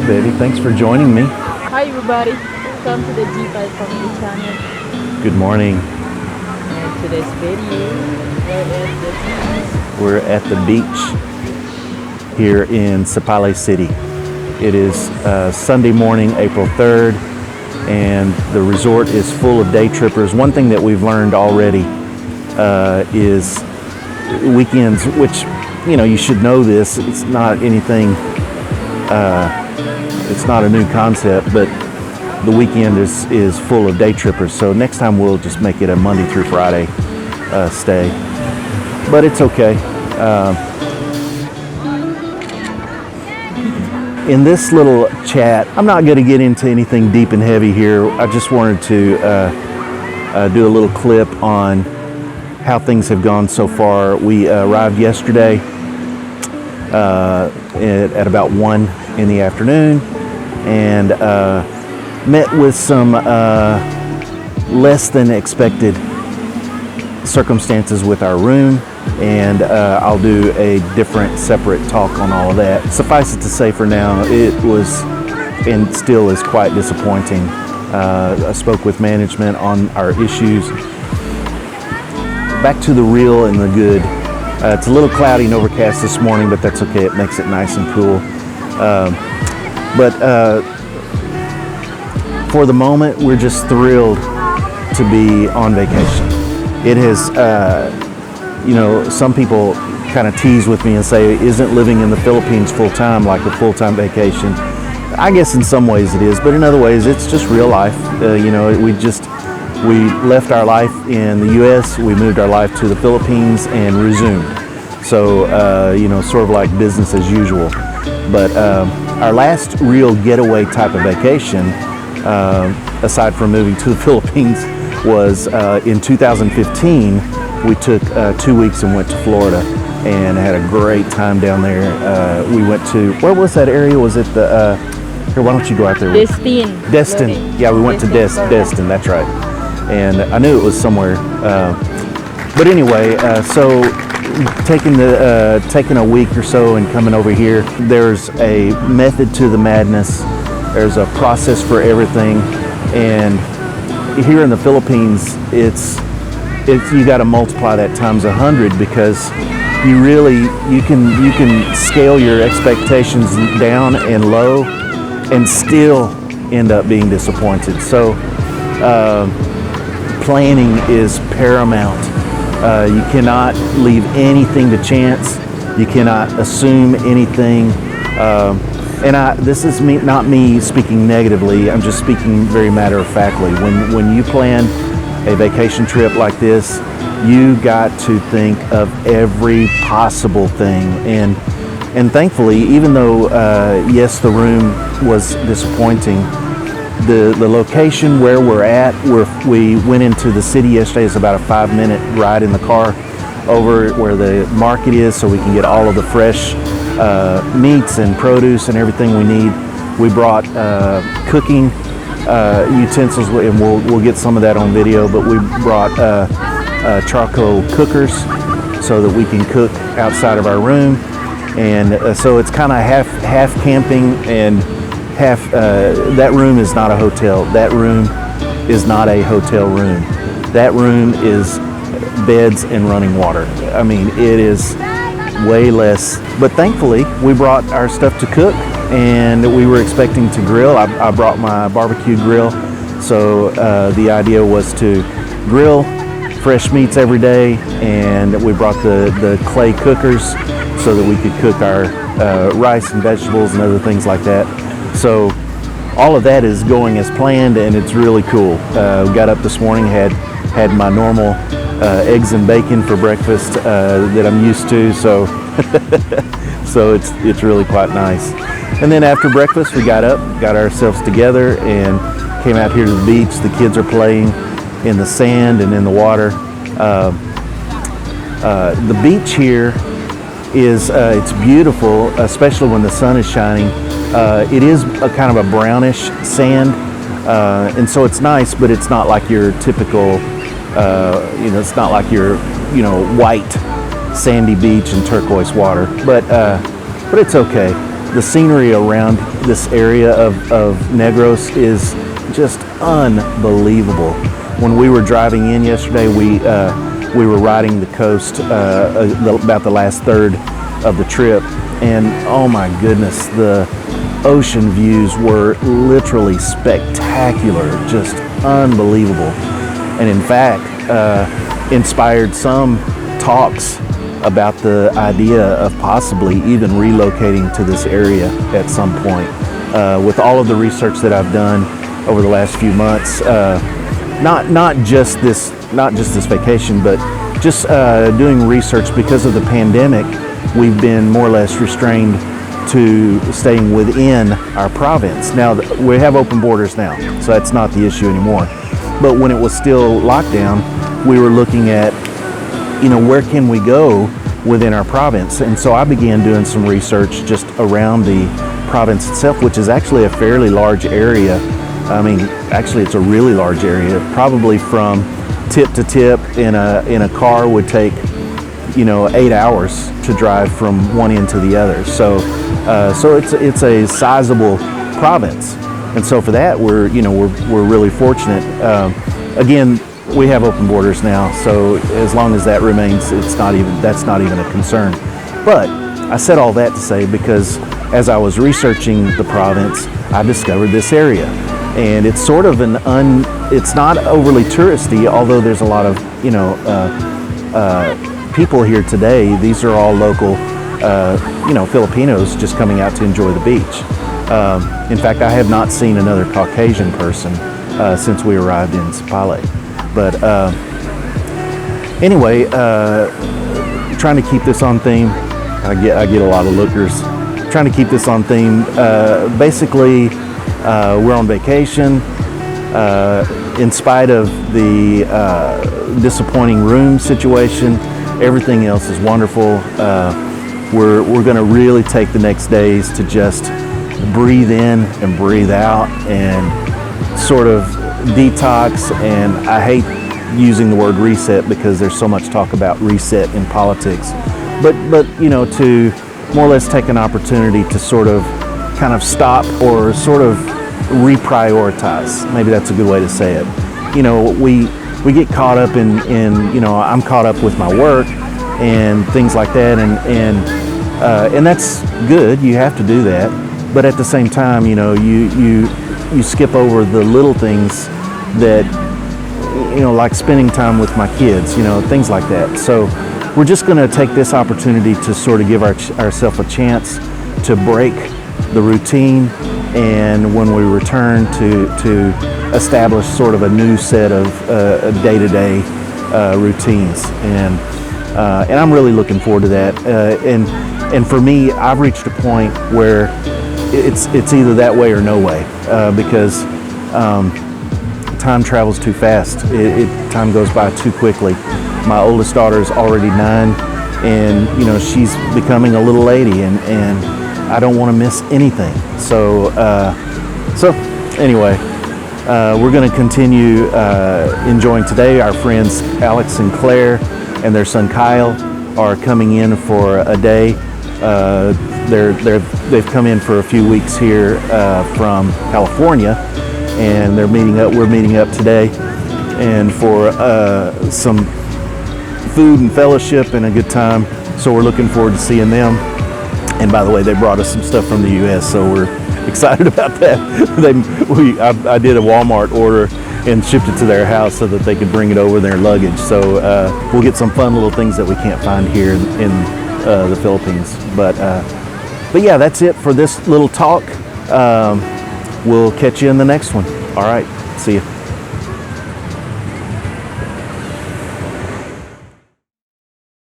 baby. Thanks for joining me. Hi everybody, welcome to the G5 Family Channel. Good morning. And today's video, We're at the beach here in Sapale City. It is Sunday morning, April 3rd, and the resort is full of day trippers. One thing that we've learned already is weekends, which, you know, you should know this. It's not anything, it's not a new concept, but the weekend is full of day trippers. So next time we'll just make it a Monday through Friday stay. But it's okay. In this little chat, I'm not going to get into anything deep and heavy here. I just wanted to do a little clip on how things have gone so far. We arrived yesterday at about 1 in the afternoon and met with some less than expected circumstances with our room, and I'll do a different separate talk on all of that. Suffice it to say, for now, it was and still is quite disappointing. I spoke with management on our issues. Back to the real and the good. It's a little cloudy and overcast this morning, but that's okay. It makes it nice and cool. But for the moment, we're just thrilled to be on vacation. It has, you know, some people kind of tease with me and say, isn't living in the Philippines full-time like a full-time vacation? I guess in some ways it is, but in other ways it's just real life. You know, we left our life in the U.S., we moved our life to the Philippines and resumed. So, you know, sort of like business as usual. But our last real getaway type of vacation, aside from moving to the Philippines, was in 2015. We took 2 weeks and went to Florida and had a great time down there. We went to, where was that area? Was it the, here, why don't you go out there? Destin. Yeah, we went to Destin, that's right. And I knew it was somewhere. But anyway, so taking a week or so and coming over here, there's a method to the madness. There's a process for everything. And here in the Philippines, you got to multiply that times 100, because you can scale your expectations down and low and still end up being disappointed. So planning is paramount. You cannot leave anything to chance. You cannot assume anything. And this is not me speaking negatively. I'm just speaking very matter-of-factly. When you plan a vacation trip like this, you got to think of every possible thing. And thankfully, even though yes, the room was disappointing, the location where we're at, we went into the city yesterday. It's about a 5-minute ride in the car over where the market is, so we can get all of the fresh meats and produce and everything we need. We brought cooking utensils, and we'll get some of that on video, but we brought charcoal cookers so that we can cook outside of our room. And so it's kind of half camping and half, that room is not a hotel. That room is not a hotel room. That room is beds and running water. I mean, it is way less. But thankfully, we brought our stuff to cook, and we were expecting to grill. I brought my barbecue grill. So the idea was to grill fresh meats every day, and we brought the clay cookers so that we could cook our rice and vegetables and other things like that. So all of that is going as planned, and it's really cool. We got up this morning, had my normal eggs and bacon for breakfast that I'm used to, so so it's really quite nice. And then after breakfast, we got up, got ourselves together, and came out here to the beach. The kids are playing in the sand and in the water. The beach here is it's beautiful, especially when the sun is shining. It is a kind of a brownish sand, and so it's nice, but it's not like your typical, you know, it's not like your, you know, white sandy beach and turquoise water. But it's okay. the scenery around this area of Negros is just unbelievable. When we were driving in yesterday, we were riding the coast about the last third of the trip, and oh my goodness, the ocean views were literally spectacular, just unbelievable. And in fact, inspired some talks about the idea of possibly even relocating to this area at some point. With all of the research that I've done over the last few months, not just this vacation, but just doing research because of the pandemic, we've been more or less restrained to staying within our province. Now we have open borders now, so that's not the issue anymore. But when it was still locked down, we were looking at, where can we go within our province? And so I began doing some research just around the province itself, which is actually a fairly large area. I mean, actually it's a really large area. Probably from tip to tip in a car would take 8 hours to drive from one end to the other. So it's a sizable province, and so for that we're really fortunate. Again, we have open borders now, so as long as that remains, that's not even a concern. But I said all that to say, because as I was researching the province, I discovered this area, and it's sort of it's not overly touristy, although there's a lot of people here today. These are all local Filipinos just coming out to enjoy the beach. In fact, I have not seen another Caucasian person since we arrived in Sapale. But anyway, trying to keep this on theme. I get a lot of lookers. Trying to keep this on theme. Basically, we're on vacation. In spite of the disappointing room situation, everything else is wonderful. We're going to really take the next days to just breathe in and breathe out and sort of detox. And I hate using the word reset because there's so much talk about reset in politics, but to more or less take an opportunity to sort of kind of stop or sort of reprioritize. Maybe that's a good way to say it. We get caught up in I'm caught up with my work and things like that, and that's good. You have to do that, but at the same time, you skip over the little things that, like spending time with my kids, things like that. So we're just going to take this opportunity to sort of give ourselves a chance to break the routine, and when we return to establish sort of a new set of day-to-day routines, and I'm really looking forward to that. And for me, I've reached a point where it's either that way or no way, because time travels too fast. Time goes by too quickly. My oldest daughter is already 9, and she's becoming a little lady, and I don't want to miss anything. So anyway, we're going to continue enjoying today. Our friends Alex and Claire and their son Kyle are coming in for a day. They've come in for a few weeks here from California, and they're meeting up. We're meeting up today, and for some food and fellowship and a good time. So we're looking forward to seeing them. And by the way, they brought us some stuff from the U.S., so we're excited about that. I did a Walmart order and shipped it to their house so that they could bring it over their luggage. So we'll get some fun little things that we can't find here in the Philippines. But yeah, that's it for this little talk. We'll catch you in the next one. All right, see you.